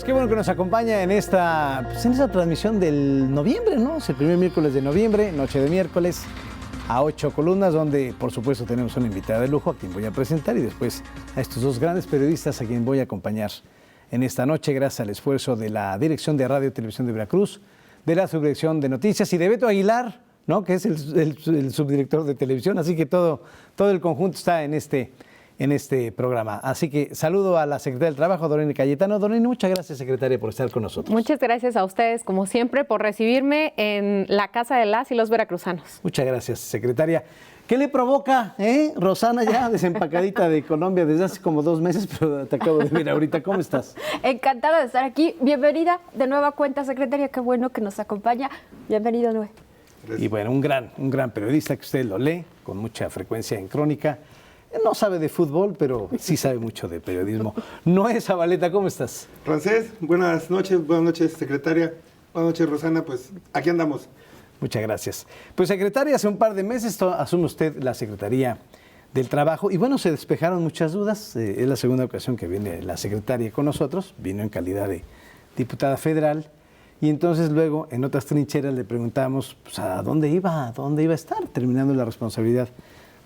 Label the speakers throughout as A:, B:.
A: qué bueno que nos acompaña en esta transmisión del noviembre, ¿no? Es el primer miércoles de noviembre, noche de miércoles, a 8 columnas, donde por supuesto tenemos una invitada de lujo a quien voy a presentar y después a estos dos grandes periodistas a quien voy a acompañar en esta noche, gracias al esfuerzo de la Dirección de Radio y Televisión de Veracruz, de la Subdirección de Noticias y de Beto Aguilar, ¿no? Que es el subdirector de televisión, así que todo el conjunto está en este programa. Así que saludo a la secretaria del Trabajo, Doreni Cayetano. Doreni, muchas gracias, secretaria, por estar con nosotros.
B: Muchas gracias a ustedes, como siempre, por recibirme en la casa de las y los veracruzanos.
A: Muchas gracias, secretaria. ¿Qué le provoca, Rosana, ya desempacadita de Colombia desde hace como 2 meses, pero te acabo de ver ahorita? ¿Cómo estás?
C: Encantada de estar aquí. Bienvenida de nueva cuenta, secretaria. Qué bueno que nos acompaña. Bienvenido, Noé.
A: Y bueno, un gran periodista que usted lo lee con mucha frecuencia en Crónica. No sabe de fútbol, pero sí sabe mucho de periodismo. Noé Zabaleta, ¿cómo estás?
D: Francés, buenas noches, secretaria. Buenas noches, Rosana. Pues aquí andamos.
A: Muchas gracias. Pues, secretaria, hace un par de meses asume usted la Secretaría del Trabajo y bueno, se despejaron muchas dudas. Es la segunda ocasión que viene la secretaria con nosotros, vino en calidad de diputada federal y entonces luego en otras trincheras le preguntamos pues, a dónde iba a estar terminando la responsabilidad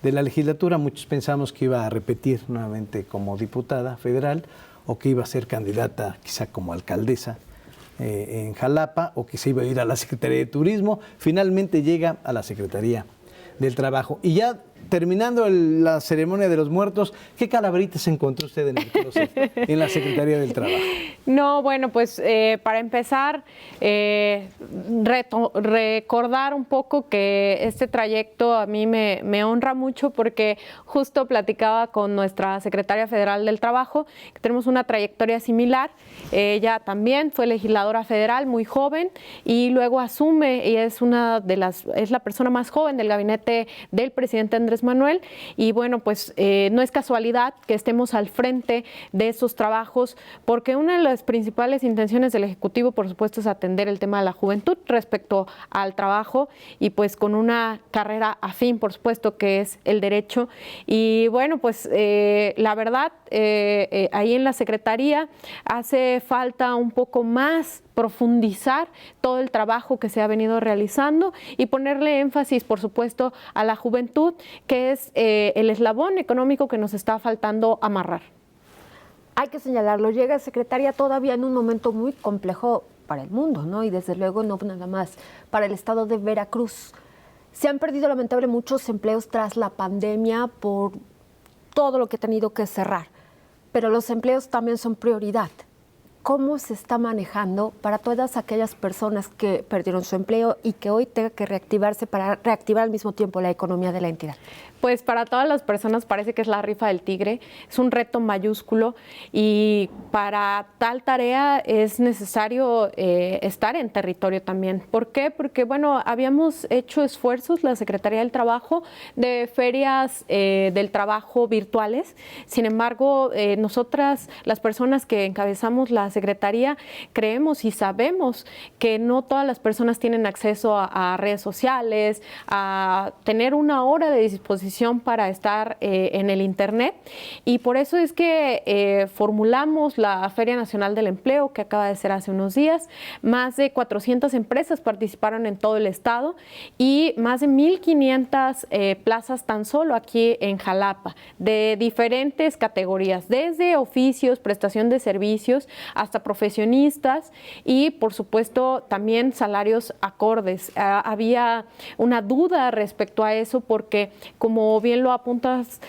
A: de la legislatura. Muchos pensamos que iba a repetir nuevamente como diputada federal o que iba a ser candidata quizá como alcaldesa en Jalapa o que se iba a ir a la Secretaría de Turismo. Finalmente llega a la Secretaría del Trabajo. Y ya terminando la ceremonia de los muertos, ¿qué calaveritas encontró usted en el closet en la Secretaría del Trabajo?
B: No, bueno, pues para empezar, recordar un poco que este trayecto a mí me honra mucho porque justo platicaba con nuestra secretaria federal del Trabajo, que tenemos una trayectoria similar. Ella también fue legisladora federal, muy joven, y luego asume, y es la persona más joven del gabinete del presidente Andrés Manuel, y bueno, pues no es casualidad que estemos al frente de esos trabajos, porque una de las principales intenciones del Ejecutivo, por supuesto, es atender el tema de la juventud respecto al trabajo, y pues con una carrera afín, por supuesto, que es el derecho. Y bueno, pues la verdad, ahí en la Secretaría hace falta un poco más profundizar todo el trabajo que se ha venido realizando y ponerle énfasis, por supuesto, a la juventud, que es el eslabón económico que nos está faltando amarrar.
C: Hay que señalarlo, llega secretaria todavía en un momento muy complejo para el mundo, ¿no? Y desde luego no nada más para el estado de Veracruz. Se han perdido lamentablemente muchos empleos tras la pandemia por todo lo que ha tenido que cerrar, pero los empleos también son prioridad. ¿Cómo se está manejando para todas aquellas personas que perdieron su empleo y que hoy tenga que reactivarse para reactivar al mismo tiempo la economía de la entidad?
B: Pues para todas las personas parece que es la rifa del tigre, es un reto mayúsculo y para tal tarea es necesario estar en territorio también. ¿Por qué? Porque bueno, habíamos hecho esfuerzos, la Secretaría del Trabajo, de ferias del trabajo virtuales. Sin embargo, nosotras, las personas que encabezamos la Secretaría, creemos y sabemos que no todas las personas tienen acceso a redes sociales, a tener una hora de disposición para estar en el Internet, y por eso es que formulamos la Feria Nacional del Empleo, que acaba de ser hace unos días. Más de 400 empresas participaron en todo el estado y más de 1,500 plazas tan solo aquí en Jalapa, de diferentes categorías, desde oficios, prestación de servicios, hasta profesionistas y, por supuesto, también salarios acordes. Había una duda respecto a eso porque, como bien lo apuntas,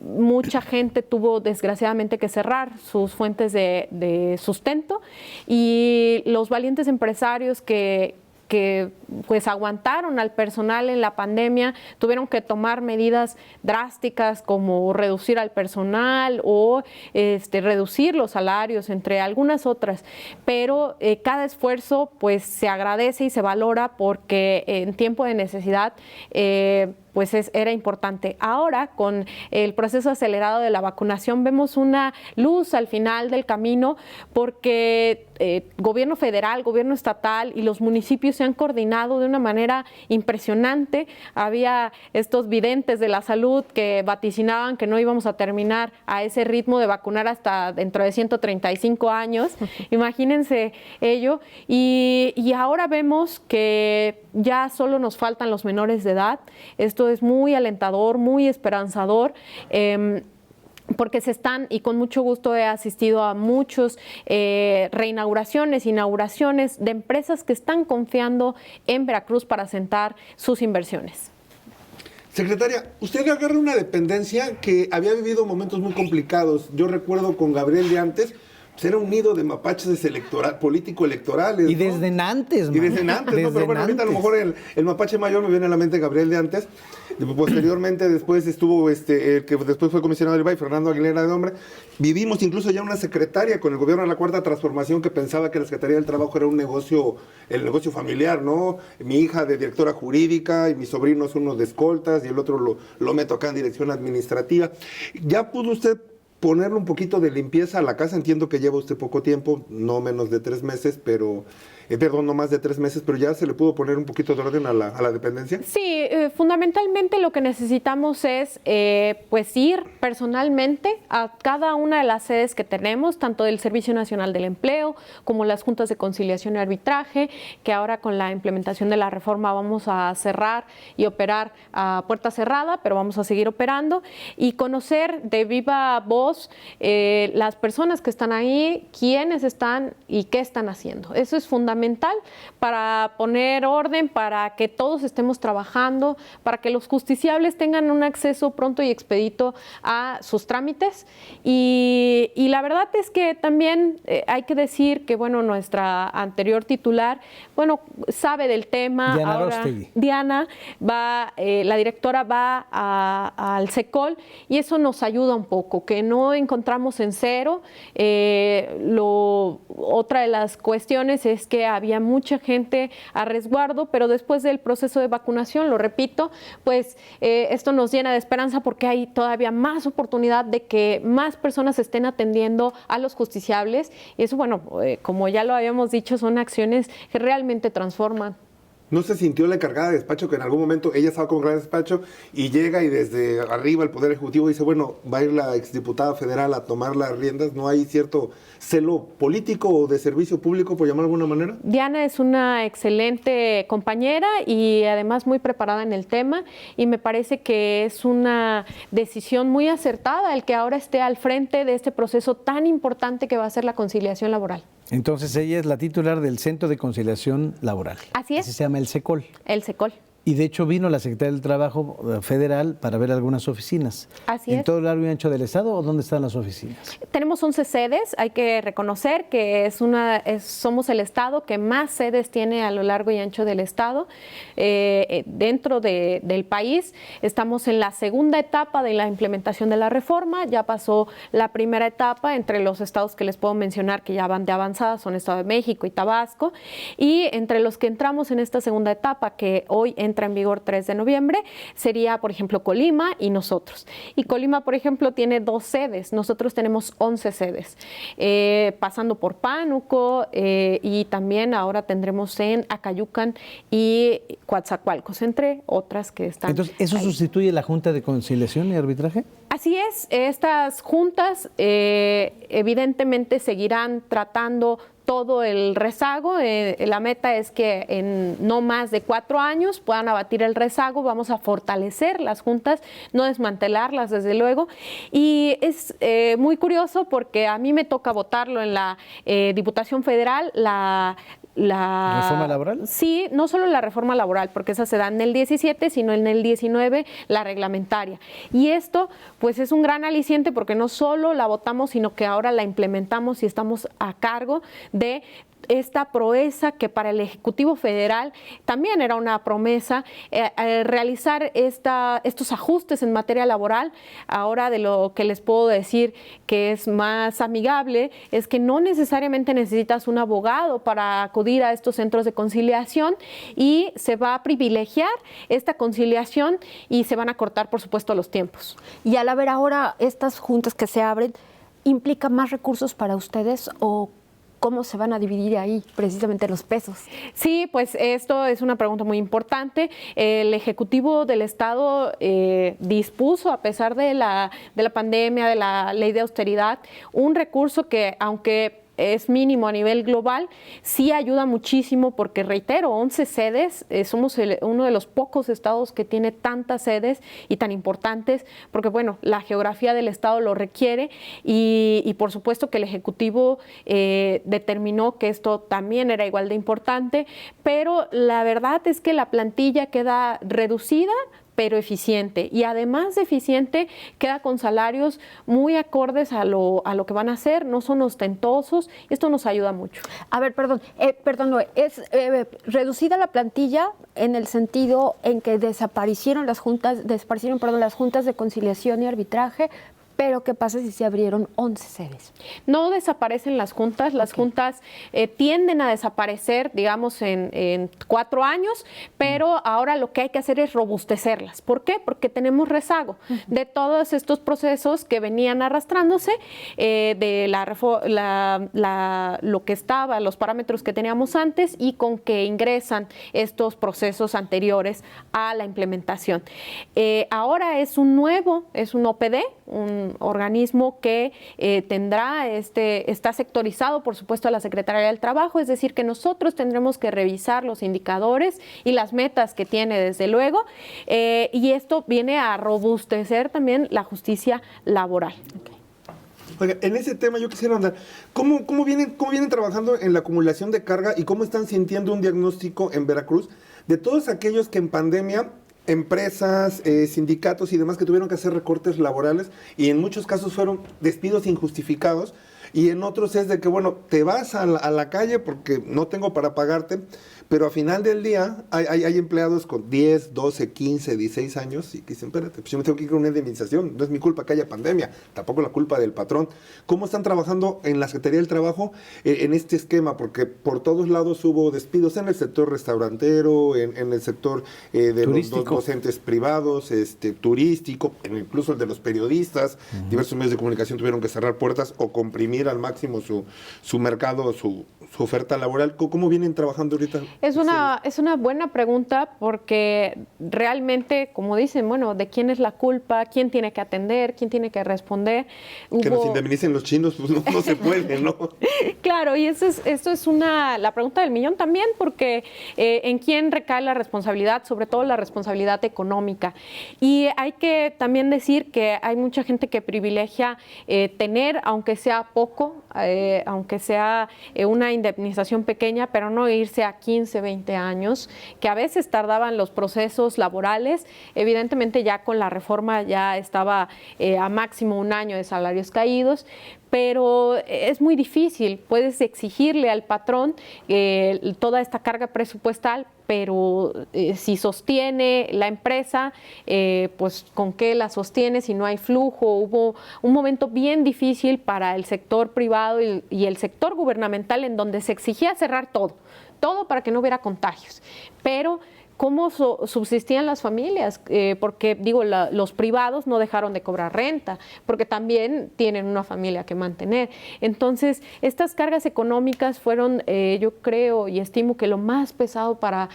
B: mucha gente tuvo desgraciadamente que cerrar sus fuentes de sustento, y los valientes empresarios que pues aguantaron al personal en la pandemia tuvieron que tomar medidas drásticas como reducir al personal o reducir los salarios, entre algunas otras, pero cada esfuerzo pues se agradece y se valora porque en tiempo de necesidad pues era importante. Ahora, con el proceso acelerado de la vacunación, vemos una luz al final del camino porque gobierno federal, gobierno estatal y los municipios se han coordinado vacunado de una manera impresionante. Había estos videntes de la salud que vaticinaban que no íbamos a terminar a ese ritmo de vacunar hasta dentro de 135 años. Imagínense ello. Y ahora vemos que ya solo nos faltan los menores de edad. Esto es muy alentador, muy esperanzador. Porque se están, y con mucho gusto he asistido a muchos reinauguraciones, inauguraciones de empresas que están confiando en Veracruz para asentar sus inversiones.
D: Secretaria, usted agarra una dependencia que había vivido momentos muy complicados. Yo recuerdo con Gabriel de antes, pues era un nido de mapaches político-electorales.
A: Y desde antes,
D: ¿no? Y desde antes, ¿no? Pero bueno, ahorita a lo mejor el mapache mayor me viene a la mente Gabriel de antes. Posteriormente, después estuvo el que después fue comisionado del IBAI, Fernando Aguilera de Hombre. Vivimos incluso ya una secretaria con el gobierno de la Cuarta Transformación que pensaba que la Secretaría del Trabajo era un negocio, el negocio familiar, ¿no? Mi hija de directora jurídica y mis sobrinos unos de escoltas y el otro lo meto acá en dirección administrativa. ¿Ya pudo usted ponerle un poquito de limpieza a la casa? Entiendo que lleva usted poco tiempo, no menos de 3 meses, pero... perdón, no más de 3 meses, pero ya se le pudo poner un poquito de orden a la dependencia.
B: Sí, fundamentalmente lo que necesitamos es pues ir personalmente a cada una de las sedes que tenemos, tanto del Servicio Nacional del Empleo como las juntas de conciliación y arbitraje, que ahora con la implementación de la reforma vamos a cerrar y operar a puerta cerrada, pero vamos a seguir operando, y conocer de viva voz las personas que están ahí, quiénes están y qué están haciendo. Eso es fundamental para poner orden, para que todos estemos trabajando, para que los justiciables tengan un acceso pronto y expedito a sus trámites. Y la verdad es que también hay que decir que, bueno, nuestra anterior titular, bueno, sabe del tema.
A: Diana
B: ahora
A: Rostegui.
B: Diana la directora va al SECOL, y eso nos ayuda un poco, que no encontramos en cero. Otra de las cuestiones es que había mucha gente a resguardo, pero después del proceso de vacunación, lo repito, pues esto nos llena de esperanza porque hay todavía más oportunidad de que más personas estén atendiendo a los justiciables. Y eso, bueno, como ya lo habíamos dicho, son acciones que realmente transforman.
D: ¿No se sintió la encargada de despacho que en algún momento ella estaba con gran despacho y llega y desde arriba el Poder Ejecutivo dice, bueno, va a ir la exdiputada federal a tomar las riendas? ¿No hay cierto celo político o de servicio público, por llamar de alguna manera?
B: Diana es una excelente compañera y además muy preparada en el tema, y me parece que es una decisión muy acertada el que ahora esté al frente de este proceso tan importante que va a ser la conciliación laboral.
A: Entonces ella es la titular del Centro de Conciliación Laboral.
B: Así es.
A: Así se llama el SECOL.
B: El SECOL.
A: Y de hecho vino la Secretaría del Trabajo Federal para ver algunas oficinas.
B: Así
A: ¿En
B: es.
A: todo el largo y ancho del Estado o dónde están las oficinas?
B: Tenemos 11 sedes, hay que reconocer que somos el Estado que más sedes tiene a lo largo y ancho del Estado. Dentro del país estamos en la segunda etapa de la implementación de la reforma, ya pasó la primera etapa. Entre los estados que les puedo mencionar que ya van de avanzada son Estado de México y Tabasco, y entre los que entramos en esta segunda etapa, que hoy entra en vigor 3 de noviembre, sería, por ejemplo, Colima y nosotros. Y Colima, por ejemplo, tiene 2 sedes, nosotros tenemos 11 sedes, pasando por Pánuco, y también ahora tendremos en Acayucan y Coatzacoalcos, entre otras que están.
A: Entonces, ¿eso
B: ahí
A: sustituye la Junta de Conciliación y Arbitraje?
B: Así es, estas juntas evidentemente seguirán tratando todo el rezago. La meta es que en no más de 4 años puedan abatir el rezago. Vamos a fortalecer las juntas, no desmantelarlas, desde luego. Y es muy curioso porque a mí me toca votarlo en la Diputación Federal, la
A: ¿Reforma laboral?
B: Sí, no solo la reforma laboral, porque esa se da en el 17, sino en el 19, la reglamentaria. Y esto, pues, es un gran aliciente porque no solo la votamos, sino que ahora la implementamos y estamos a cargo de esta proeza que para el Ejecutivo Federal también era una promesa, realizar estos ajustes en materia laboral. Ahora, de lo que les puedo decir que es más amigable es que no necesariamente necesitas un abogado para acudir a estos centros de conciliación, y se va a privilegiar esta conciliación y se van a cortar, por supuesto, los tiempos.
C: Y al haber ahora estas juntas que se abren, ¿implica más recursos para ustedes o cómo se van a dividir ahí precisamente los pesos.
B: Sí, pues esto es una pregunta muy importante. El Ejecutivo del Estado dispuso, a pesar de la pandemia, de la ley de austeridad, un recurso que, aunque es mínimo a nivel global, sí ayuda muchísimo porque, reitero, 11 sedes, somos uno de los pocos estados que tiene tantas sedes y tan importantes, porque bueno, la geografía del estado lo requiere y por supuesto que el Ejecutivo determinó que esto también era igual de importante, pero la verdad es que la plantilla queda reducida, pero eficiente, y además de eficiente queda con salarios muy acordes a lo que van a hacer, no son ostentosos, esto nos ayuda mucho.
C: A ver, perdón, es reducida la plantilla en el sentido en que desaparecieron las juntas de conciliación y arbitraje, pero ¿qué pasa si se abrieron 11 sedes?
B: No desaparecen las juntas tienden a desaparecer, digamos, en 4 años, pero ahora lo que hay que hacer es robustecerlas. ¿Por qué? Porque tenemos rezago de todos estos procesos que venían arrastrándose, de lo que estaba, los parámetros que teníamos antes y con que ingresan estos procesos anteriores a la implementación. Ahora es un OPD, un organismo que está sectorizado, por supuesto, a la Secretaría del Trabajo, es decir, que nosotros tendremos que revisar los indicadores y las metas que tiene, desde luego, y esto viene a robustecer también la justicia laboral.
C: Okay.
D: Oiga, en ese tema yo quisiera andar, ¿cómo vienen trabajando en la acumulación de carga y cómo están sintiendo un diagnóstico en Veracruz de todos aquellos que en pandemia, empresas, sindicatos y demás, que tuvieron que hacer recortes laborales y en muchos casos fueron despidos injustificados, y en otros es de que, bueno, te vas a la calle porque no tengo para pagarte, pero a final del día hay empleados con 10, 12, 15, 16 años y que dicen, espérate, pues yo me tengo que ir con una indemnización, no es mi culpa que haya pandemia, tampoco es la culpa del patrón. ¿Cómo están trabajando en la Secretaría del Trabajo en este esquema? Porque por todos lados hubo despidos en el sector restaurantero, en el sector de los docentes privados, turístico, incluso el de los periodistas. Diversos medios de comunicación tuvieron que cerrar puertas o comprimir al máximo su mercado, su oferta laboral. ¿Cómo vienen trabajando ahorita?
B: Es una buena pregunta, porque realmente, como dicen, bueno, ¿de quién es la culpa? ¿Quién tiene que atender? ¿Quién tiene que responder?
D: Que nos indemnicen los chinos, pues no se puede, ¿no?
B: Claro, y esto es la pregunta del millón también, porque ¿en quién recae la responsabilidad? Sobre todo la responsabilidad económica. Y hay que también decir que hay mucha gente que privilegia tener, aunque sea poco, aunque sea una indemnización pequeña, pero no irse a 15, 20 años, que a veces tardaban los procesos laborales. Evidentemente ya con la reforma ya estaba a máximo 1 año de salarios caídos, pero es muy difícil. Puedes exigirle al patrón toda esta carga presupuestal, pero si sostiene la empresa, pues ¿con qué la sostiene si no hay flujo? Hubo un momento bien difícil para el sector privado y el sector gubernamental, en donde se exigía cerrar todo para que no hubiera contagios, pero ¿cómo subsistían las familias? Porque, digo, los privados no dejaron de cobrar renta, porque también tienen una familia que mantener. Entonces, estas cargas económicas fueron, yo creo y estimo que lo más pesado para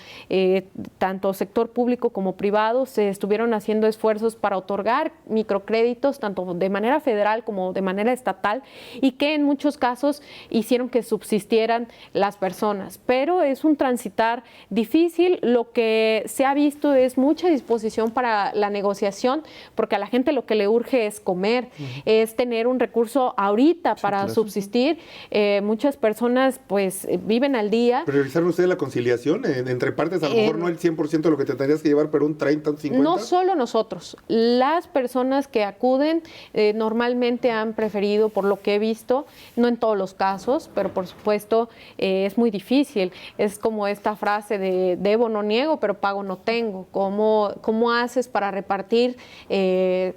B: tanto sector público como privado. Se estuvieron haciendo esfuerzos para otorgar microcréditos, tanto de manera federal como de manera estatal, y que en muchos casos hicieron que subsistieran las personas. Pero es un transitar difícil. Lo que se ha visto es mucha disposición para la negociación, porque a la gente lo que le urge es comer, es tener un recurso ahorita para subsistir. Muchas personas pues viven al día.
D: ¿Priorizaron ustedes la conciliación entre partes? A lo mejor no el 100% de lo que te tendrías que llevar, pero un 30, un 50%.
B: No solo nosotros, las personas que acuden normalmente han preferido, por lo que he visto, no en todos los casos, pero por supuesto es muy difícil. Es como esta frase de debo no niego, pero pago no tengo. ¿Cómo haces para repartir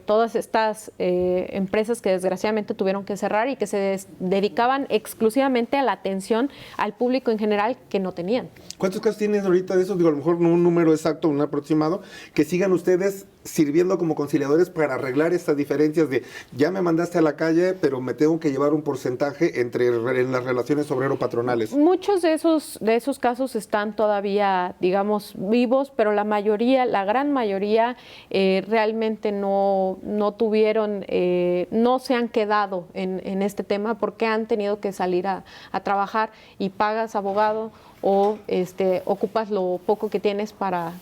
B: todas estas empresas que desgraciadamente tuvieron que cerrar y que se dedicaban exclusivamente a la atención al público en general que no tenían?
D: ¿Cuántos casos tienes ahorita de esos? Digo, a lo mejor no un número exacto, un aproximado, que sigan ustedes sirviendo como conciliadores para arreglar estas diferencias de ya me mandaste a la calle, pero me tengo que llevar un porcentaje en las relaciones obrero-patronales?
B: Muchos de esos casos están todavía, digamos, vivos, pero la gran mayoría realmente no tuvieron, no se han quedado en este tema porque han tenido que salir a trabajar y pagas abogado o ocupas lo poco que tienes para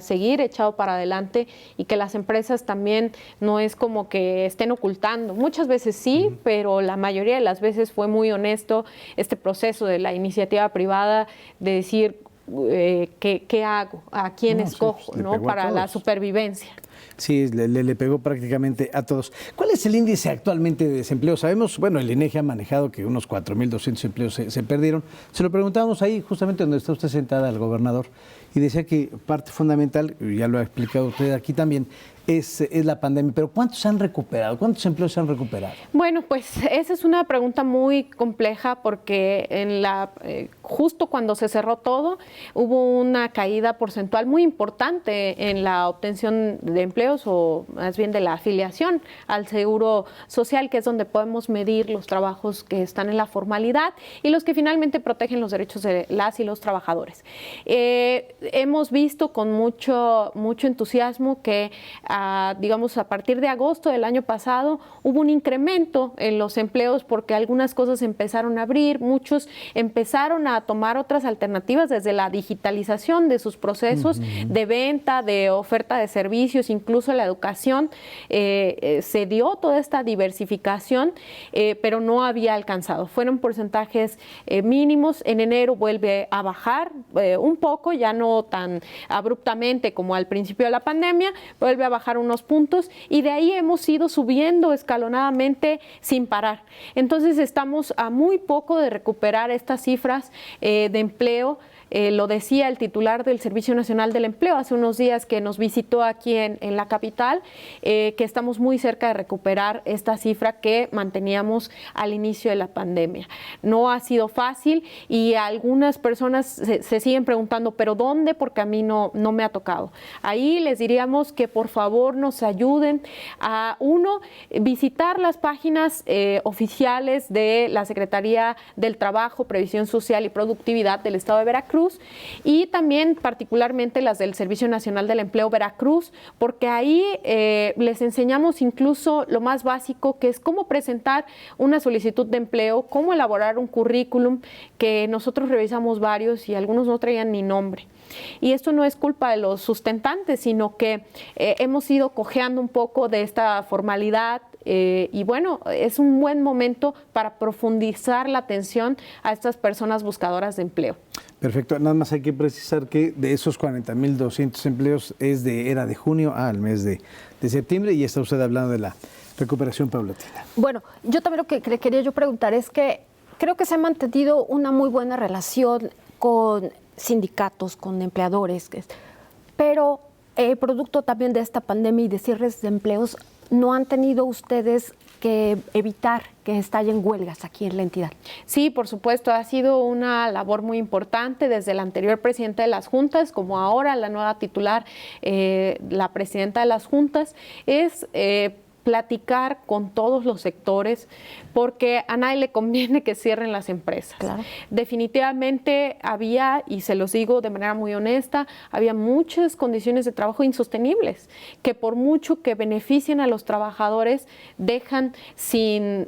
B: seguir echado para adelante, y que las empresas también no es como que estén ocultando. Muchas veces sí, pero la mayoría de las veces fue muy honesto este proceso de la iniciativa privada de decir qué hago, a quién escojo, ¿no? Para la supervivencia.
A: Sí, le pegó prácticamente a todos. ¿Cuál es el índice actualmente de desempleo? Sabemos, bueno, el INEGI ha manejado que unos 4.200 empleos se perdieron. Se lo preguntábamos ahí, justamente donde está usted sentada, al gobernador, y decía que parte fundamental, ya lo ha explicado usted aquí también, es la pandemia. Pero ¿cuántos se han recuperado? ¿Cuántos empleos se han recuperado?
B: Bueno, pues esa es una pregunta muy compleja porque justo cuando se cerró todo, hubo una caída porcentual muy importante en la obtención de empleos, o más bien de la afiliación al Seguro Social, que es donde podemos medir los trabajos que están en la formalidad y los que finalmente protegen los derechos de las y los trabajadores. Hemos visto con mucho entusiasmo que digamos, a partir de agosto del año pasado hubo un incremento en los empleos porque algunas cosas empezaron a abrir, muchos empezaron a tomar otras alternativas desde la digitalización de sus procesos de venta, de oferta de servicios, incluso la educación. Se dio toda esta diversificación, pero no había alcanzado. Fueron porcentajes mínimos. En enero vuelve a bajar un poco, ya no tan abruptamente como al principio de la pandemia, vuelve a bajar unos puntos, y de ahí hemos ido subiendo escalonadamente sin parar. Entonces estamos a muy poco de recuperar estas cifras de empleo. Lo decía el titular del Servicio Nacional del Empleo hace unos días que nos visitó aquí en la capital, que estamos muy cerca de recuperar esta cifra que manteníamos al inicio de la pandemia. No ha sido fácil y algunas personas se siguen preguntando, ¿pero dónde? Porque a mí no me ha tocado. Ahí les diríamos que por favor nos ayuden a, visitar las páginas oficiales de la Secretaría del Trabajo, Previsión Social y Productividad del Estado de Veracruz, y también particularmente las del Servicio Nacional del Empleo Veracruz, porque ahí les enseñamos incluso lo más básico, que es cómo presentar una solicitud de empleo, cómo elaborar un currículum, que nosotros revisamos varios y algunos no traían ni nombre. Y esto no es culpa de los sustentantes, sino que hemos ido cojeando un poco de esta formalidad, y bueno, es un buen momento para profundizar la atención a estas personas buscadoras de empleo.
A: Perfecto. Nada más hay que precisar que de esos 40.200 empleos era de junio al mes de septiembre, y está usted hablando de la recuperación paulatina.
C: Bueno, yo también lo que quería yo preguntar es que creo que se ha mantenido una muy buena relación con sindicatos, con empleadores, pero producto también de esta pandemia y de cierres de empleos, ¿no han tenido ustedes que evitar que estallen huelgas aquí en la entidad?
B: Sí, por supuesto, ha sido una labor muy importante desde el anterior presidente de las juntas, como ahora la nueva titular, la presidenta de las juntas, es platicar con todos los sectores, porque a nadie le conviene que cierren las empresas.
C: Claro.
B: Definitivamente había, y se los digo de manera muy honesta, había muchas condiciones de trabajo insostenibles, que por mucho que beneficien a los trabajadores, dejan sin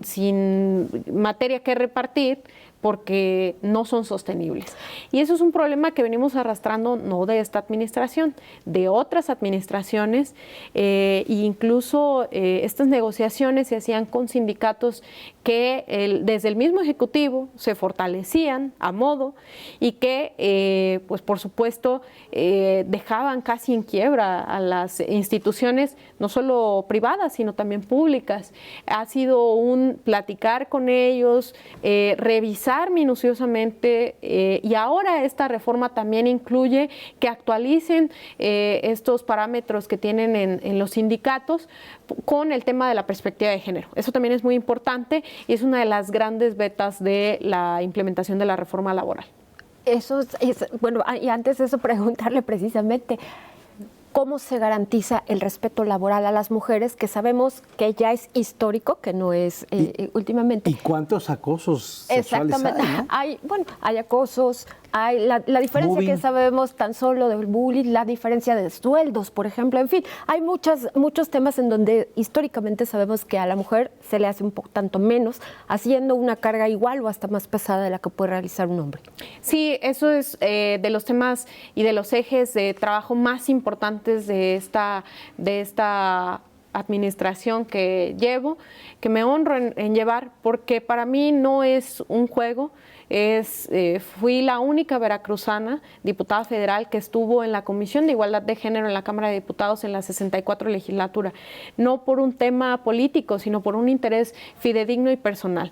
B: materia que repartir, porque no son sostenibles. Y eso es un problema que venimos arrastrando no de esta administración, de otras administraciones, e incluso estas negociaciones se hacían con sindicatos que desde el mismo Ejecutivo se fortalecían a modo y que, pues por supuesto, dejaban casi en quiebra a las instituciones, no solo privadas, sino también públicas. Ha sido un platicar con ellos, revisar minuciosamente, y ahora esta reforma también incluye que actualicen estos parámetros que tienen en los sindicatos con el tema de la perspectiva de género. Eso también es muy importante y es una de las grandes vetas de la implementación de la reforma laboral.
C: Eso es bueno, y antes de eso preguntarle precisamente, ¿cómo se garantiza el respeto laboral a las mujeres, que sabemos que ya es histórico, que no es últimamente?
A: ¿Y cuántos acosos sexuales
C: Exactamente.
A: hay, ¿no?
C: Hay acosos, hay la diferencia
A: Mobbing.
C: que sabemos tan solo del bullying, la diferencia de sueldos, por ejemplo, en fin, hay muchos temas en donde históricamente sabemos que a la mujer se le hace un poco tanto menos, haciendo una carga igual o hasta más pesada de la que puede realizar un hombre.
B: Sí, eso es de los temas y de los ejes de trabajo más importantes de esta administración que llevo, que me honro en llevar, porque para mí no es un juego. Fui la única veracruzana, diputada federal, que estuvo en la Comisión de Igualdad de Género en la Cámara de Diputados en la 64 legislatura, no por un tema político, sino por un interés fidedigno y personal.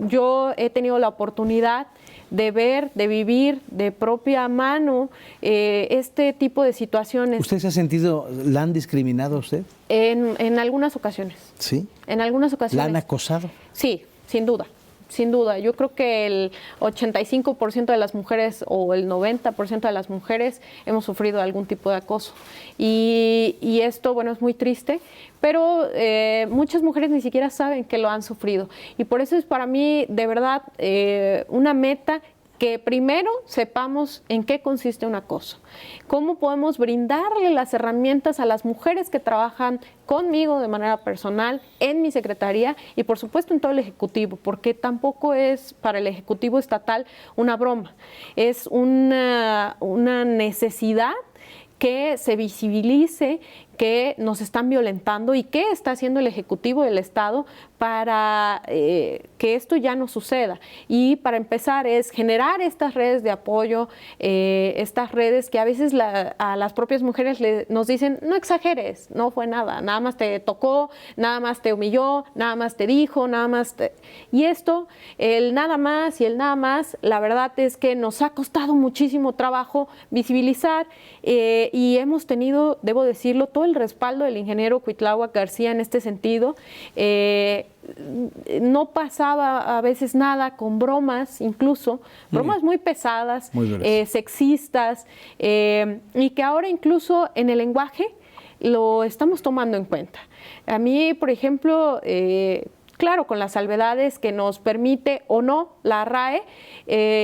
B: Yo he tenido la oportunidad de ver, de vivir de propia mano este tipo de situaciones.
A: ¿Usted se ha sentido, la han discriminado a usted?
B: En algunas ocasiones.
A: Sí.
B: En algunas ocasiones.
A: ¿La han acosado?
B: Sí, sin duda. Sin duda, yo creo que el 85% de las mujeres o el 90% de las mujeres hemos sufrido algún tipo de acoso. Y esto, bueno, es muy triste, pero muchas mujeres ni siquiera saben que lo han sufrido. Y por eso es para mí, de verdad, una meta que primero sepamos en qué consiste un acoso, cómo podemos brindarle las herramientas a las mujeres que trabajan conmigo de manera personal en mi secretaría y por supuesto en todo el Ejecutivo, porque tampoco es para el Ejecutivo estatal una broma, es una necesidad que se visibilice que nos están violentando y qué está haciendo el Ejecutivo del Estado para que esto ya no suceda. Y para empezar es generar estas redes de apoyo, estas redes que a veces a las propias mujeres nos dicen, no exageres, no fue nada, nada más te tocó, nada más te humilló, nada más te dijo, nada más te... Y esto, el nada más y el nada más, la verdad es que nos ha costado muchísimo trabajo visibilizar y hemos tenido, debo decirlo, todo el respaldo del ingeniero Cuitláhuac García en este sentido. No pasaba a veces nada con bromas, incluso bromas muy pesadas, sexistas, y que ahora incluso en el lenguaje lo estamos tomando en cuenta. A mí, por ejemplo, claro, con las salvedades que nos permite o no la RAE,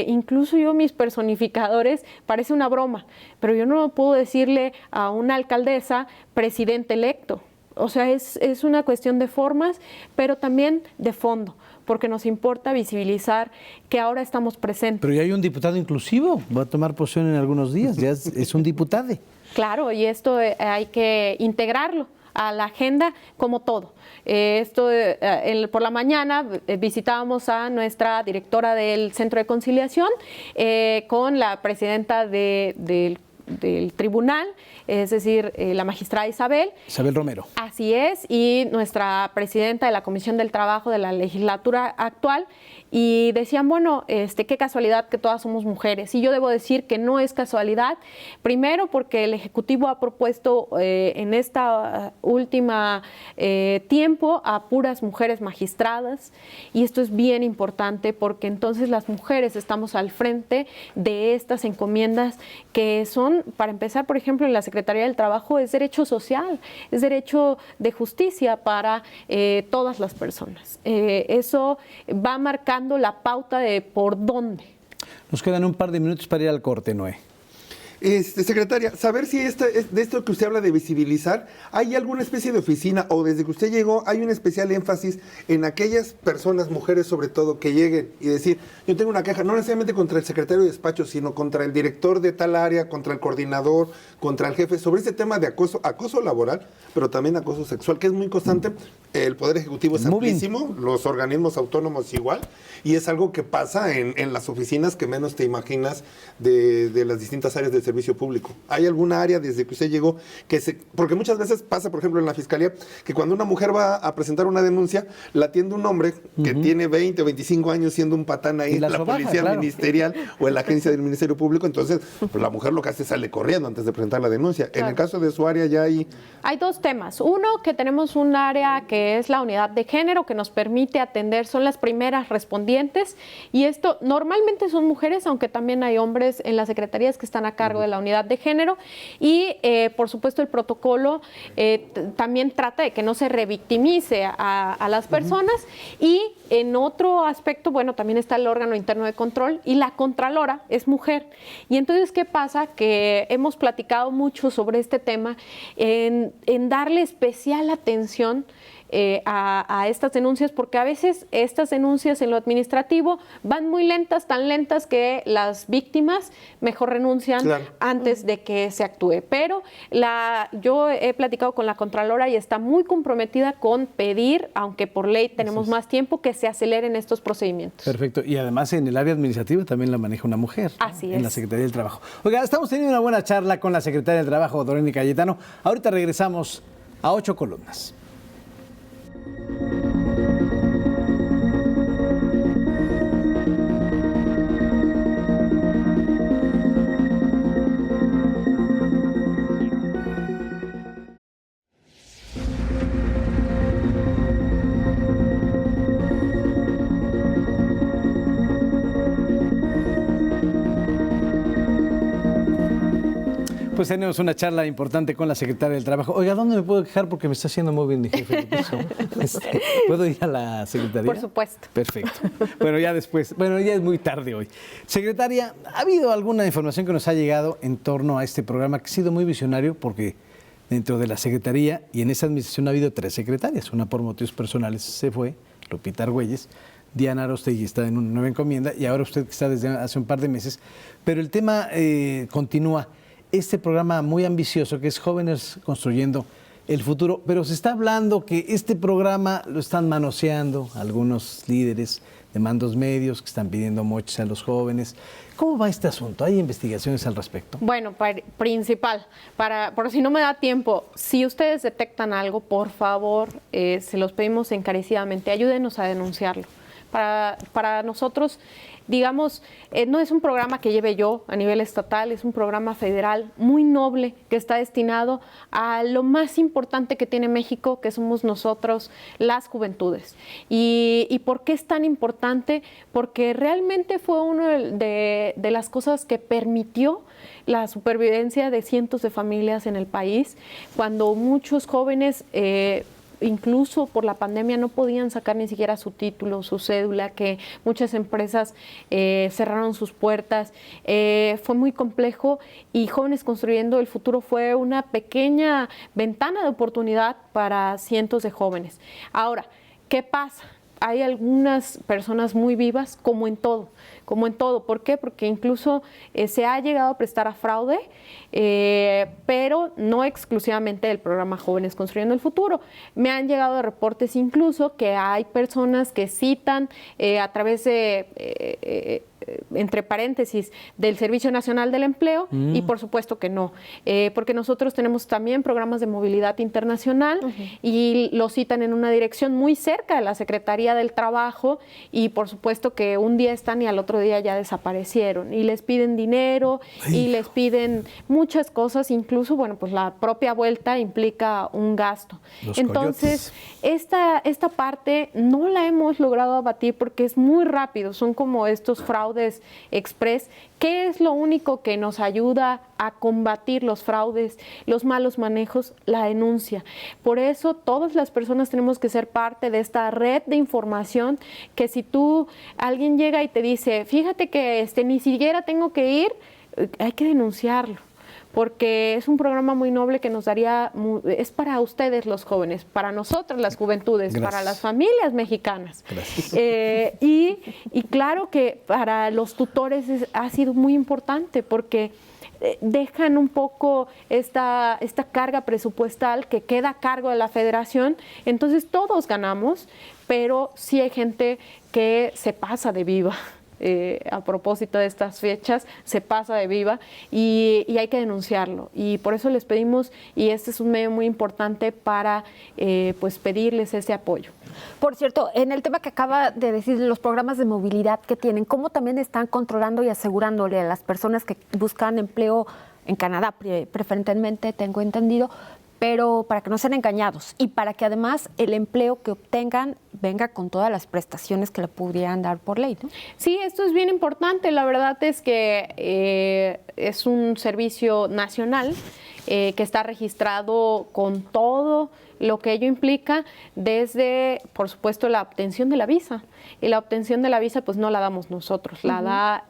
B: incluso yo mis personificadores, parece una broma, pero yo no puedo decirle a una alcaldesa presidente electo. O sea, es una cuestión de formas, pero también de fondo, porque nos importa visibilizar que ahora estamos presentes.
A: Pero ya hay un diputado inclusivo, va a tomar posesión en algunos días, ya es un diputado.
B: Claro, y esto hay que integrarlo a la agenda como todo. Por la mañana visitábamos a nuestra directora del Centro de Conciliación con la presidenta del tribunal, es decir, la magistrada Isabel
A: Romero.
B: Así es, y nuestra presidenta de la Comisión del Trabajo de la legislatura actual, y decían, bueno, qué casualidad que todas somos mujeres. Y yo debo decir que no es casualidad, primero porque el Ejecutivo ha propuesto en esta última tiempo a puras mujeres magistradas, y esto es bien importante porque entonces las mujeres estamos al frente de estas encomiendas que son, para empezar, por ejemplo, en la Secretaría del Trabajo es derecho social, es derecho de justicia para todas las personas. Eso va marcando la pauta de por dónde.
A: Nos quedan un par de minutos para ir al corte, Noé.
D: Secretaria, saber si de esto que usted habla de visibilizar, ¿hay alguna especie de oficina o desde que usted llegó hay un especial énfasis en aquellas personas, mujeres sobre todo, que lleguen y decir, yo tengo una queja, no necesariamente contra el secretario de despacho, sino contra el director de tal área, contra el coordinador, contra el jefe, sobre este tema de acoso laboral, pero también acoso sexual, que es muy constante? El Poder Ejecutivo es amplísimo, los organismos autónomos igual, y es algo que pasa en las oficinas que menos te imaginas de las distintas áreas del servicio público. ¿Hay alguna área desde que usted llegó porque muchas veces pasa, por ejemplo, en la Fiscalía, que cuando una mujer va a presentar una denuncia, la atiende un hombre que tiene 20 o 25 años siendo un patán ahí en la policía ministerial o en la agencia del Ministerio Público, entonces pues, la mujer lo que hace es sale corriendo antes de presentar la denuncia. Claro. En el caso de su área ya hay
B: Hay dos temas. Uno, que tenemos un área que es la unidad de género, que nos permite atender, son las primeras respondientes, y esto normalmente son mujeres, aunque también hay hombres en las secretarías que están a cargo de la unidad de género, y por supuesto el protocolo también trata de que no se revictimice a las personas, y en otro aspecto, bueno, también está el órgano interno de control, y la contralora es mujer. Y entonces, ¿qué pasa? Que hemos platicado mucho sobre este tema, en darle especial atención a estas denuncias, porque a veces estas denuncias en lo administrativo van muy lentas, tan lentas que las víctimas mejor renuncian antes de que se actúe. Pero yo he platicado con la Contralora y está muy comprometida con pedir, aunque por ley tenemos más tiempo, que se aceleren estos procedimientos.
A: Perfecto. Y además en el área administrativa también la maneja una mujer, ¿no?
B: Así es.
A: En la Secretaría del Trabajo. Oiga, estamos teniendo una buena charla con la Secretaria del Trabajo, Doreni Cayetano. Ahorita regresamos a 8 columnas. Pues tenemos una charla importante con la Secretaria del Trabajo. Oiga, ¿dónde me puedo quejar? Porque me está haciendo muy bien mi jefe. ¿Puedo ir a la Secretaría?
B: Por supuesto.
A: Perfecto. Bueno, ya después. Bueno, ya es muy tarde hoy. Secretaria, ¿ha habido alguna información que nos ha llegado en torno a este programa que ha sido muy visionario? Porque dentro de la Secretaría y en esa administración ha habido 3 secretarias. Una por motivos personales se fue, Lupita Argüelles. Diana Aróstegui está en una nueva encomienda y ahora usted que está desde hace un par de meses. Pero el tema continúa. Este programa muy ambicioso que es Jóvenes Construyendo el Futuro, pero se está hablando que este programa lo están manoseando algunos líderes de mandos medios que están pidiendo moches a los jóvenes. ¿Cómo va este asunto? ¿Hay investigaciones al respecto?
B: Bueno, principal, por si no me da tiempo, si ustedes detectan algo, por favor, se los pedimos encarecidamente, ayúdenos a denunciarlo. Para nosotros, digamos, no es un programa que lleve yo a nivel estatal, es un programa federal muy noble que está destinado a lo más importante que tiene México, que somos nosotros, las juventudes. ¿Y por qué es tan importante? Porque realmente fue una de las cosas que permitió la supervivencia de cientos de familias en el país, cuando muchos jóvenes incluso por la pandemia no podían sacar ni siquiera su título, su cédula, que muchas empresas cerraron sus puertas. Fue muy complejo y Jóvenes Construyendo el Futuro fue una pequeña ventana de oportunidad para cientos de jóvenes. Ahora, ¿qué pasa? Hay algunas personas muy vivas, como en todo. ¿Por qué? Porque incluso se ha llegado a prestar a fraude, pero no exclusivamente del programa Jóvenes Construyendo el Futuro. Me han llegado reportes incluso que hay personas que citan a través de, entre paréntesis, del Servicio Nacional del Empleo, y por supuesto que no, porque nosotros tenemos también programas de movilidad internacional y lo citan en una dirección muy cerca de la Secretaría del Trabajo, y por supuesto que un día están y al otro día ya desaparecieron, y les piden dinero y les piden muchas cosas, incluso, bueno, pues la propia vuelta implica un gasto. Entonces, esta parte no la hemos logrado abatir porque es muy rápido, son como estos fraudes express. ¿Qué es lo único que nos ayuda a combatir los fraudes, los malos manejos? La denuncia. Por eso todas las personas tenemos que ser parte de esta red de información, que si alguien llega y te dice, fíjate que ni siquiera tengo que ir, hay que denunciarlo, porque es un programa muy noble que nos daría, es para ustedes los jóvenes, para nosotros las juventudes, gracias, para las familias mexicanas. Y claro que para los tutores ha sido muy importante, porque dejan un poco esta carga presupuestal que queda a cargo de la federación, entonces todos ganamos, pero sí hay gente que se pasa de viva. A propósito de estas fechas, se pasa de viva y hay que denunciarlo, y por eso les pedimos, y este es un medio muy importante para pues pedirles ese apoyo.
C: Por cierto, en el tema que acaba de decir, los programas de movilidad que tienen, ¿cómo también están controlando y asegurándole a las personas que buscan empleo en Canadá preferentemente, tengo entendido, pero para que no sean engañados y para que además el empleo que obtengan venga con todas las prestaciones que le pudieran dar por ley, ¿no?
B: Sí, esto es bien importante. La verdad es que es un servicio nacional que está registrado con todo lo que ello implica, desde, por supuesto, la obtención de la visa. Y la obtención de la visa, pues no la damos nosotros, la da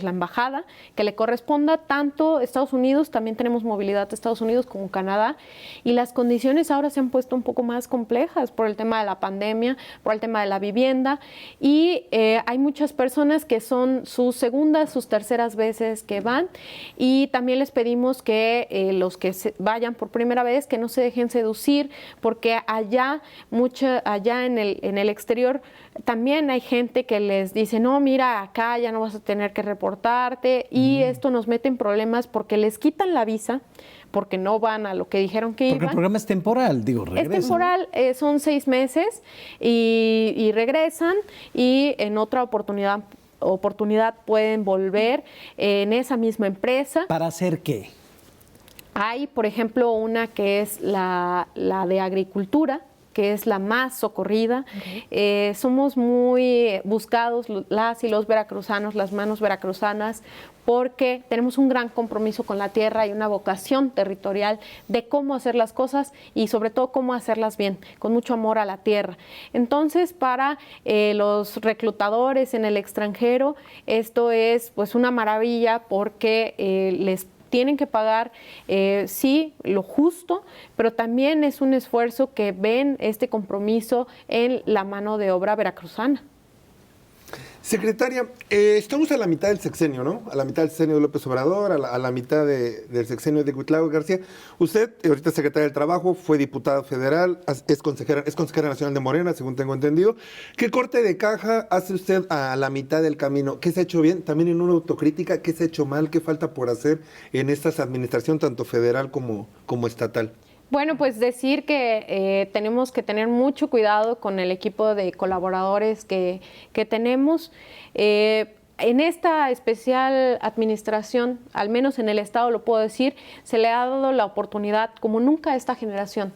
B: la embajada, que le corresponda tanto Estados Unidos, también tenemos movilidad de Estados Unidos como Canadá, y las condiciones ahora se han puesto un poco más complejas por el tema de la pandemia, por el tema de la vivienda, y hay muchas personas que son sus segundas, sus terceras veces que van, y también les pedimos que los que vayan por primera vez, que no se dejen seducir, porque allá en el exterior también hay gente que les dice, no, mira, acá ya no vas a tener que reportarte, y esto nos mete en problemas porque les quitan la visa, porque no van a lo que dijeron que iban.
A: Porque el programa es temporal, regresan.
B: Es temporal, son 6 meses y regresan, y en otra oportunidad pueden volver en esa misma empresa.
A: ¿Para hacer qué?
B: Hay, por ejemplo, una que es la de agricultura, que es la más socorrida. Somos muy buscados las y los veracruzanos, las manos veracruzanas, porque tenemos un gran compromiso con la tierra y una vocación territorial de cómo hacer las cosas y sobre todo cómo hacerlas bien, con mucho amor a la tierra. Entonces, para los reclutadores en el extranjero, esto es pues una maravilla, porque les tienen que pagar, sí, lo justo, pero también es un esfuerzo que ven este compromiso en la mano de obra veracruzana.
D: Secretaria, estamos a la mitad del sexenio, ¿no? A la mitad del sexenio de López Obrador, a la mitad del sexenio de Cuitlagua García. Usted, ahorita es secretaria del Trabajo, fue diputada federal, es consejera nacional de Morena, según tengo entendido. ¿Qué corte de caja hace usted a la mitad del camino? ¿Qué se ha hecho bien? También en una autocrítica, ¿qué se ha hecho mal? ¿Qué falta por hacer en esta administración, tanto federal como estatal?
B: Bueno, pues decir que tenemos que tener mucho cuidado con el equipo de colaboradores que tenemos. En esta especial administración, al menos en el Estado lo puedo decir, se le ha dado la oportunidad como nunca a esta generación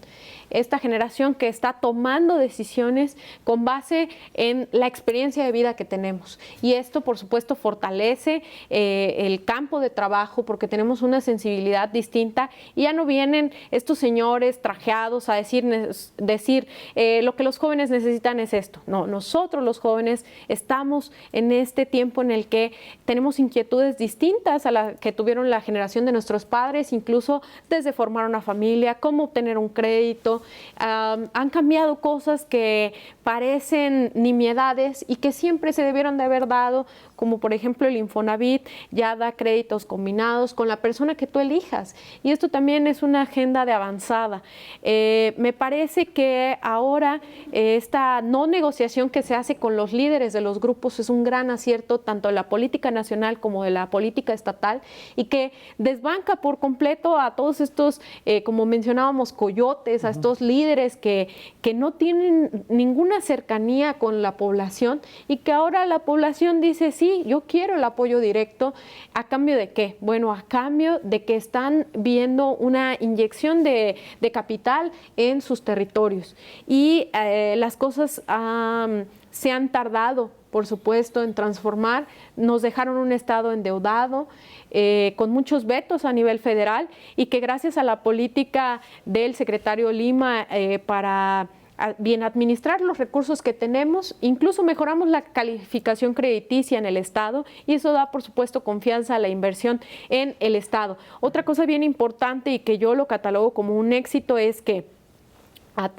B: que está tomando decisiones con base en la experiencia de vida que tenemos. Y esto, por supuesto, fortalece el campo de trabajo, porque tenemos una sensibilidad distinta, y ya no vienen estos señores trajeados a decir lo que los jóvenes necesitan es esto. No, nosotros los jóvenes estamos en este tiempo en el que tenemos inquietudes distintas a las que tuvieron la generación de nuestros padres, incluso desde formar una familia, cómo obtener un crédito. Han cambiado cosas que parecen nimiedades y que siempre se debieron de haber dado, como por ejemplo el Infonavit ya da créditos combinados con la persona que tú elijas, y esto también es una agenda de avanzada. Me parece que ahora esta no negociación que se hace con los líderes de los grupos es un gran acierto, tanto de la política nacional como de la política estatal, y que desbanca por completo a todos estos, como mencionábamos, coyotes, a estos líderes que no tienen ninguna cercanía con la población, y que ahora la población dice, sí, yo quiero el apoyo directo. ¿A cambio de qué? Bueno, a cambio de que están viendo una inyección de capital en sus territorios. Y las cosas se han tardado, por supuesto, en transformar. Nos dejaron un Estado endeudado, con muchos vetos a nivel federal, y que gracias a la política del secretario Lima para bien administrar los recursos que tenemos, incluso mejoramos la calificación crediticia en el Estado, y eso da, por supuesto, confianza a la inversión en el Estado. Otra cosa bien importante y que yo lo catalogo como un éxito es que,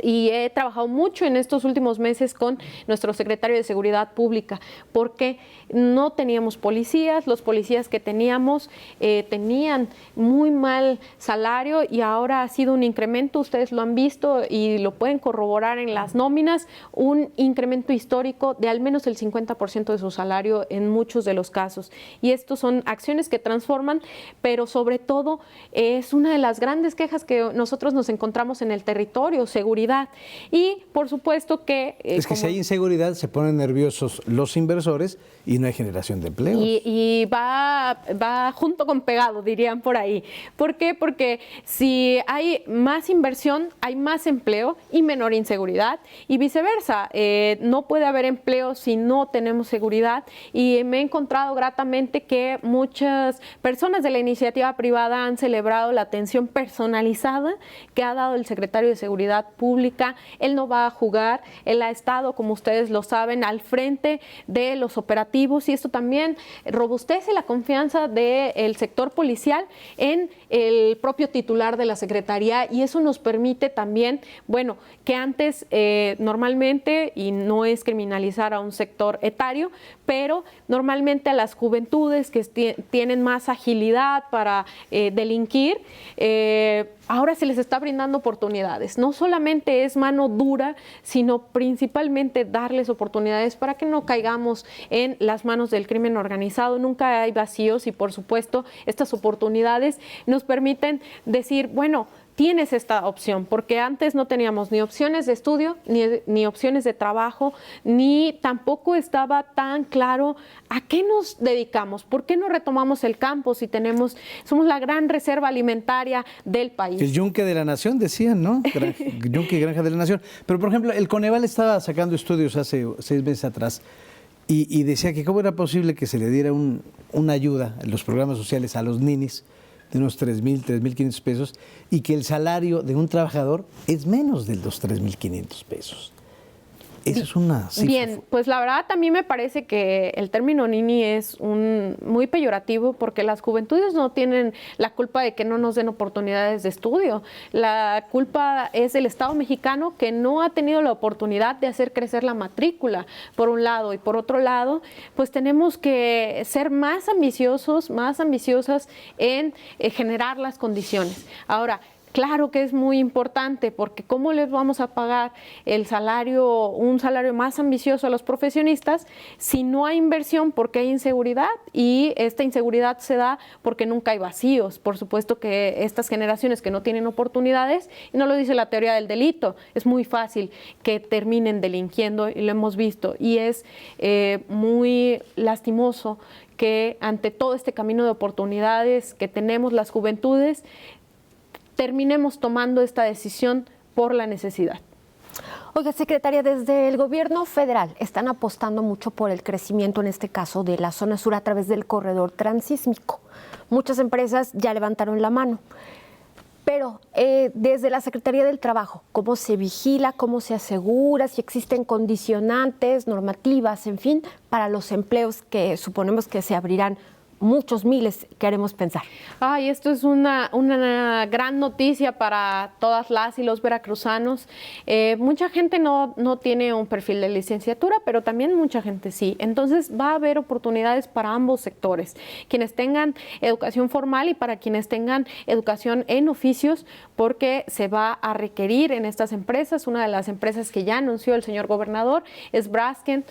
B: y he trabajado mucho en estos últimos meses con nuestro secretario de Seguridad Pública, porque no teníamos policías, los policías que teníamos tenían muy mal salario, y ahora ha sido un incremento, ustedes lo han visto y lo pueden corroborar en las nóminas, un incremento histórico de al menos el 50% de su salario en muchos de los casos. Y estos son acciones que transforman, pero sobre todo es una de las grandes quejas que nosotros nos encontramos en el territorio. Según inseguridad. Y por supuesto que...
A: es que si hay inseguridad se ponen nerviosos los inversores y no hay generación de empleos.
B: Y va junto con pegado, dirían por ahí. ¿Por qué? Porque si hay más inversión, hay más empleo y menor inseguridad, y viceversa. No puede haber empleo si no tenemos seguridad, y me he encontrado gratamente que muchas personas de la iniciativa privada han celebrado la atención personalizada que ha dado el secretario de Seguridad Pública. Él no va a jugar, él ha estado, como ustedes lo saben, al frente de los operativos, y esto también robustece la confianza del sector policial en el propio titular de la Secretaría, y eso nos permite también, bueno, que antes normalmente, y no es criminalizar a un sector etario, pero normalmente a las juventudes que tienen más agilidad para delinquir, ahora se les está brindando oportunidades. No solamente es mano dura, sino principalmente darles oportunidades para que no caigamos en las manos del crimen organizado. Nunca hay vacíos, y por supuesto estas oportunidades nos permiten decir, bueno, tienes esta opción, porque antes no teníamos ni opciones de estudio, ni opciones de trabajo, ni tampoco estaba tan claro a qué nos dedicamos, por qué no retomamos el campo si somos la gran reserva alimentaria del país.
A: El yunque de la nación, decían, ¿no? Yunque y granja de la nación. Pero, por ejemplo, el Coneval estaba sacando estudios hace 6 meses atrás y decía que cómo era posible que se le diera una ayuda en los programas sociales a los ninis de unos 3,000, 3,500 pesos, y que el salario de un trabajador es menos de los 3,500 pesos. Eso es una cifra.
B: Bien, pues la verdad a mí me parece que el término nini es muy peyorativo, porque las juventudes no tienen la culpa de que no nos den oportunidades de estudio. La culpa es del Estado mexicano, que no ha tenido la oportunidad de hacer crecer la matrícula, por un lado, y por otro lado, pues tenemos que ser más ambiciosos, más ambiciosas en generar las condiciones. Ahora, claro que es muy importante, porque ¿cómo les vamos a pagar un salario más ambicioso a los profesionistas si no hay inversión? Porque hay inseguridad, y esta inseguridad se da porque nunca hay vacíos. Por supuesto que estas generaciones que no tienen oportunidades, y no lo dice la teoría del delito, es muy fácil que terminen delinquiendo, y lo hemos visto, y es muy lastimoso que ante todo este camino de oportunidades que tenemos las juventudes, terminemos tomando esta decisión por la necesidad.
C: Oiga, secretaria, desde el gobierno federal están apostando mucho por el crecimiento, en este caso, de la zona sur a través del corredor transísmico. Muchas empresas ya levantaron la mano. Pero desde la Secretaría del Trabajo, ¿cómo se vigila, cómo se asegura, si existen condicionantes, normativas, en fin, para los empleos que suponemos que se abrirán? Muchos miles, queremos pensar.
B: Ay, esto es una gran noticia para todas las y los veracruzanos. Mucha gente no tiene un perfil de licenciatura, pero también mucha gente sí. Entonces va a haber oportunidades para ambos sectores. Quienes tengan educación formal y para quienes tengan educación en oficios, porque se va a requerir en estas empresas. Una de las empresas que ya anunció el señor gobernador es Braskem,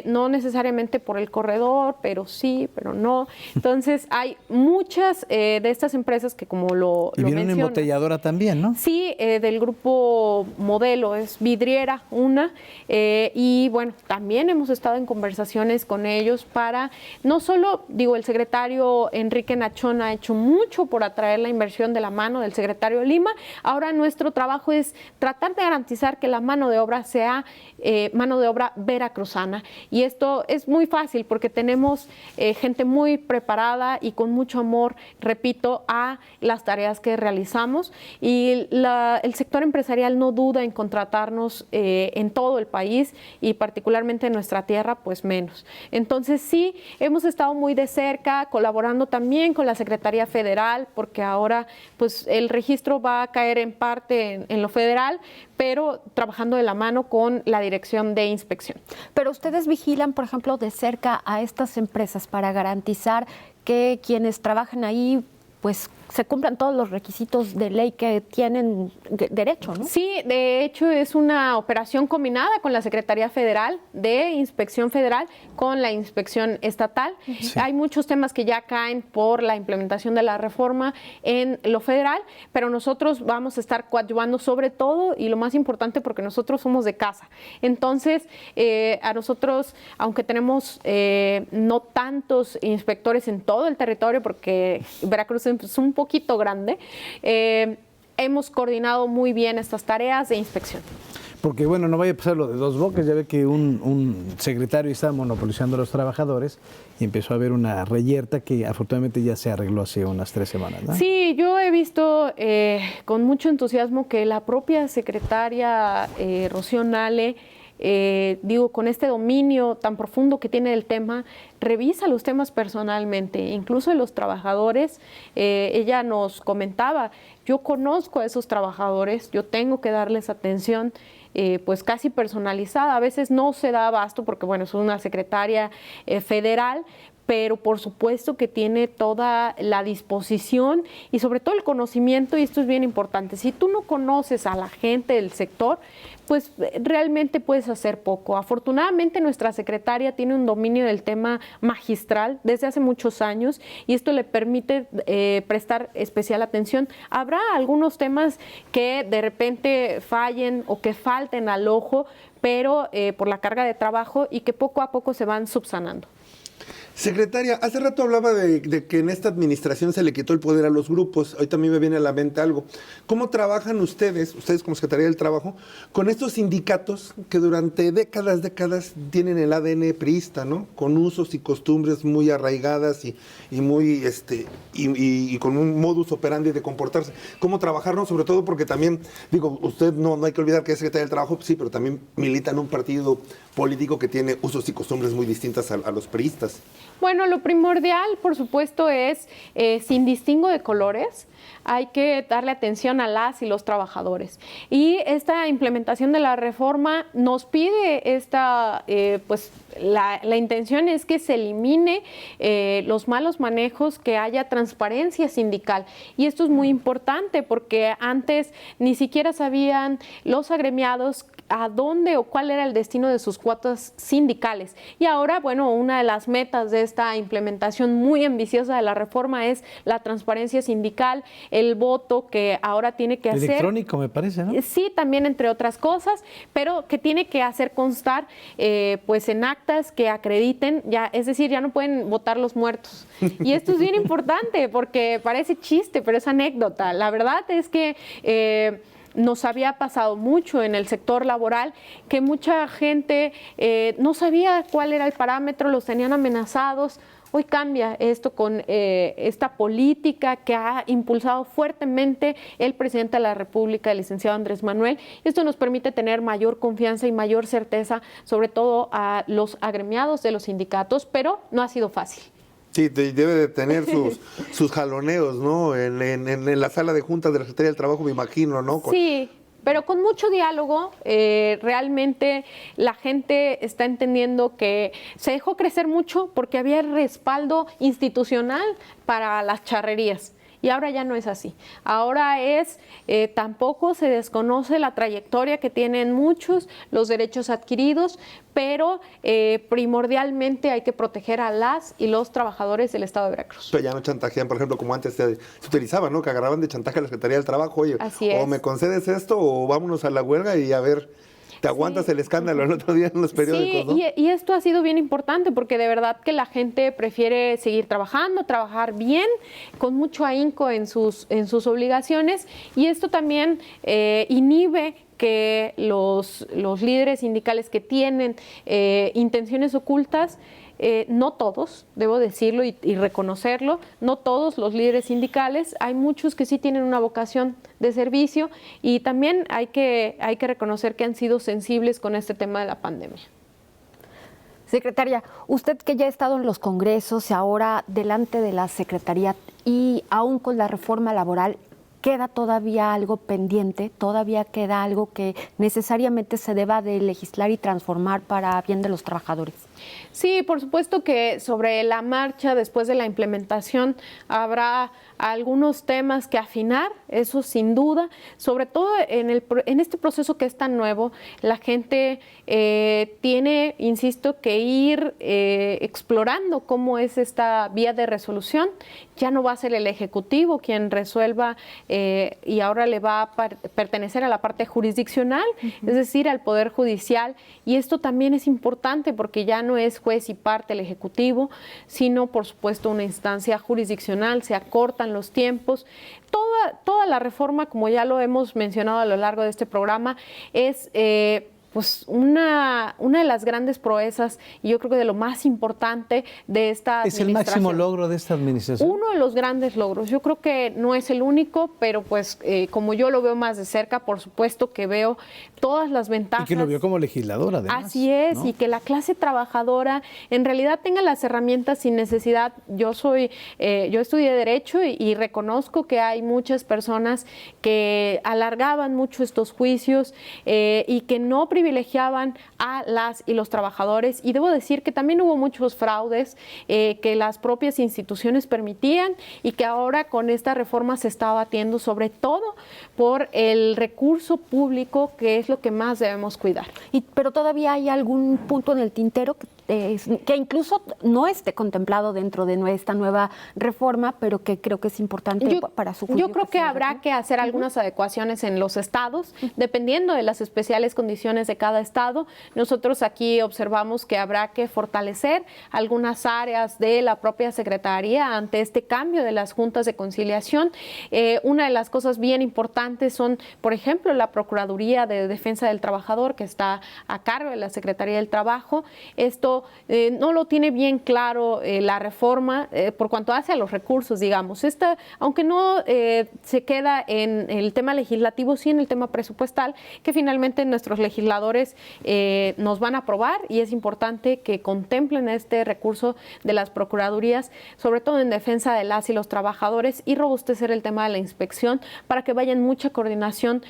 B: no necesariamente por el corredor, pero sí, pero no. Entonces hay muchas de estas empresas que, como lo
A: y viene
B: mencionas,
A: una embotelladora también, ¿no?
B: Sí, del grupo Modelo, es Vidriera una, y bueno, también hemos estado en conversaciones con ellos para, no solo, el secretario Enrique Nachón ha hecho mucho por atraer la inversión de la mano del secretario Lima. Ahora nuestro trabajo es tratar de garantizar que la mano de obra sea mano de obra veracruzana, y esto es muy fácil porque tenemos gente muy preparada y con mucho amor, repito, a las tareas que realizamos, y el sector empresarial no duda en contratarnos en todo el país, y particularmente en nuestra tierra, pues menos. Entonces sí, hemos estado muy de cerca, colaborando también con la Secretaría Federal, porque ahora pues el registro va a caer en parte en lo federal, pero trabajando de la mano con la Dirección de Inspección.
C: Pero ustedes vigilan, por ejemplo, de cerca a estas empresas para garantizar que quienes trabajan ahí pues se cumplan todos los requisitos de ley que tienen derecho, ¿no?
B: Sí, de hecho es una operación combinada con la Secretaría Federal de Inspección Federal con la Inspección Estatal. Sí. Hay muchos temas que ya caen por la implementación de la reforma en lo federal, pero nosotros vamos a estar coadyuvando sobre todo y lo más importante porque nosotros somos de casa. Entonces, a nosotros, aunque tenemos no tantos inspectores en todo el territorio, porque Veracruz es un poquito grande, hemos coordinado muy bien estas tareas de inspección.
A: Porque, bueno, no vaya a pasar lo de Dos Bocas, ya ve que un secretario estaba monopolizando a los trabajadores y empezó a haber una reyerta que afortunadamente ya se arregló hace unas 3 semanas, ¿no?
B: Sí, yo he visto con mucho entusiasmo que la propia secretaria Rocío Nale, con este dominio tan profundo que tiene el tema, revisa los temas personalmente, incluso de los trabajadores. Ella nos comentaba, yo conozco a esos trabajadores, yo tengo que darles atención pues casi personalizada. A veces no se da abasto porque, bueno, es una secretaria federal, pero por supuesto que tiene toda la disposición y sobre todo el conocimiento, y esto es bien importante. Si tú no conoces a la gente del sector, pues realmente puedes hacer poco. Afortunadamente nuestra secretaria tiene un dominio del tema magistral desde hace muchos años y esto le permite prestar especial atención. Habrá algunos temas que de repente fallen o que falten al ojo, pero por la carga de trabajo y que poco a poco se van subsanando.
D: Secretaria, hace rato hablaba de que en esta administración se le quitó el poder a los grupos. Hoy también me viene a la mente algo. ¿Cómo trabajan ustedes como Secretaría del Trabajo, con estos sindicatos que durante décadas tienen el ADN priista, ¿no? Con usos y costumbres muy arraigadas y muy y con un modus operandi de comportarse? ¿Cómo trabajarnos? Sobre todo porque también, usted no hay que olvidar que es Secretaría del Trabajo, sí, pero también milita en un partido político que tiene usos y costumbres muy distintas a los priistas.
B: Bueno, lo primordial, por supuesto, es sin distingo de colores, hay que darle atención a las y los trabajadores. Y esta implementación de la reforma nos pide la intención es que se elimine los malos manejos, que haya transparencia sindical. Y esto es muy importante porque antes ni siquiera sabían los agremiados a dónde o cuál era el destino de sus cuotas sindicales. Y ahora, bueno, una de las metas de esta implementación muy ambiciosa de la reforma es la transparencia sindical, el voto que ahora tiene que hacer.
A: Electrónico, me parece, ¿no?
B: Sí, también entre otras cosas, pero que tiene que hacer constar pues en actas que acrediten, es decir, ya no pueden votar los muertos. Y esto es bien importante porque parece chiste, pero es anécdota. La verdad es que nos había pasado mucho en el sector laboral que mucha gente no sabía cuál era el parámetro, los tenían amenazados. Hoy cambia esto con esta política que ha impulsado fuertemente el presidente de la República, el licenciado Andrés Manuel. Esto nos permite tener mayor confianza y mayor certeza, sobre todo a los agremiados de los sindicatos, pero no ha sido fácil.
D: Sí, debe de tener sus jaloneos, ¿no? En la sala de juntas de la Secretaría del Trabajo, me imagino, ¿no?
B: Sí, pero con mucho diálogo. Realmente la gente está entendiendo que se dejó crecer mucho porque había respaldo institucional para las charrerías. Y ahora ya no es así. Ahora tampoco se desconoce la trayectoria que tienen muchos, los derechos adquiridos, pero primordialmente hay que proteger a las y los trabajadores del Estado de Veracruz.
D: Pero ya no chantajean, por ejemplo, como antes se utilizaba, ¿no? Que agarraban de chantaje a la Secretaría del Trabajo. Oye, o me concedes esto o vámonos a la huelga y a ver... Te aguantas el escándalo el otro día en los periódicos,
B: sí,
D: ¿no?
B: Y esto ha sido bien importante porque de verdad que la gente prefiere seguir trabajando, trabajar bien, con mucho ahínco en sus obligaciones, y esto también inhibe que los líderes sindicales que tienen intenciones ocultas, no todos, debo decirlo y reconocerlo, no todos los líderes sindicales, hay muchos que sí tienen una vocación de servicio y también hay que reconocer que han sido sensibles con este tema de la pandemia.
C: Secretaria, usted que ya ha estado en los congresos y ahora delante de la Secretaría y aún con la reforma laboral, ¿queda todavía algo pendiente? ¿Todavía queda algo que necesariamente se deba de legislar y transformar para bien de los trabajadores?
B: Sí, por supuesto que sobre la marcha, después de la implementación, habrá algunos temas que afinar, eso sin duda, sobre todo en este proceso que es tan nuevo, la gente tiene, insisto, que ir explorando cómo es esta vía de resolución. Ya no va a ser el Ejecutivo quien resuelva y ahora le va a pertenecer a la parte jurisdiccional, es decir, al Poder Judicial, y esto también es importante porque ya no es juez y parte el Ejecutivo, sino por supuesto una instancia jurisdiccional, se acortan los tiempos. Toda la reforma, como ya lo hemos mencionado a lo largo de este programa, es pues una de las grandes proezas, y yo creo que de lo más importante de esta administración.
A: ¿Es el máximo logro de esta administración?
B: Uno de los grandes logros. Yo creo que no es el único, pero pues como yo lo veo más de cerca, por supuesto que veo todas las ventajas.
A: Y que lo vio como legisladora, además.
B: Así es,
A: ¿no?
B: Y que la clase trabajadora en realidad tenga las herramientas sin necesidad. Yo estudié Derecho y reconozco que hay muchas personas que alargaban mucho estos juicios y que no privilegiaban a las y los trabajadores, y debo decir que también hubo muchos fraudes que las propias instituciones permitían y que ahora con esta reforma se está batiendo, sobre todo por el recurso público, que es lo que más debemos cuidar.
C: Pero todavía hay algún punto en el tintero que incluso no esté contemplado dentro de esta nueva reforma, pero que creo que es importante para su juicio.
B: Yo creo que habrá que hacer algunas adecuaciones en los estados, dependiendo de las especiales condiciones de cada estado. Nosotros aquí observamos que habrá que fortalecer algunas áreas de la propia Secretaría ante este cambio de las juntas de conciliación. Una de las cosas bien importantes son, por ejemplo, la Procuraduría de Defensa del Trabajador, que está a cargo de la Secretaría del Trabajo. Esto no lo tiene bien claro la reforma por cuanto hace a los recursos, digamos. Aunque no se queda en el tema legislativo, sí en el tema presupuestal, que finalmente nuestros legisladores nos van a aprobar, y es importante que contemplen este recurso de las procuradurías, sobre todo en defensa de las y los trabajadores, y robustecer el tema de la inspección para que vaya en mucha coordinación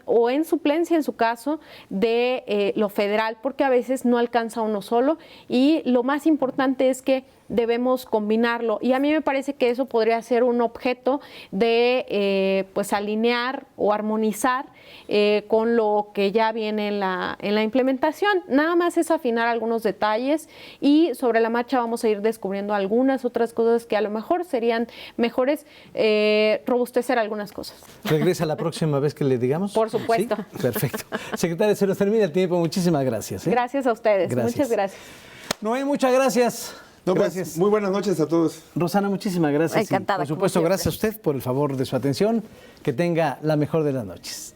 B: o en suplencia, en su caso, de lo federal, porque a veces no alcanza uno solo, y lo más importante es que debemos combinarlo, y a mí me parece que eso podría ser un objeto de pues alinear o armonizar con lo que ya viene en la implementación. Nada más es afinar algunos detalles, y sobre la marcha vamos a ir descubriendo algunas otras cosas que a lo mejor serían mejores, robustecer algunas cosas.
A: ¿Regresa la próxima vez que le digamos?
B: Por supuesto.
A: ¿Sí? Perfecto. Secretaria, se nos termina el tiempo. Muchísimas gracias.
B: Gracias a ustedes.
A: Gracias.
B: Muchas gracias.
A: Noé, muchas gracias.
D: No,
A: gracias.
D: Pues, muy buenas noches a todos.
A: Rosana, muchísimas gracias.
C: Encantada.
A: Y, por supuesto, gracias a usted por el favor de su atención. Que tenga la mejor de las noches.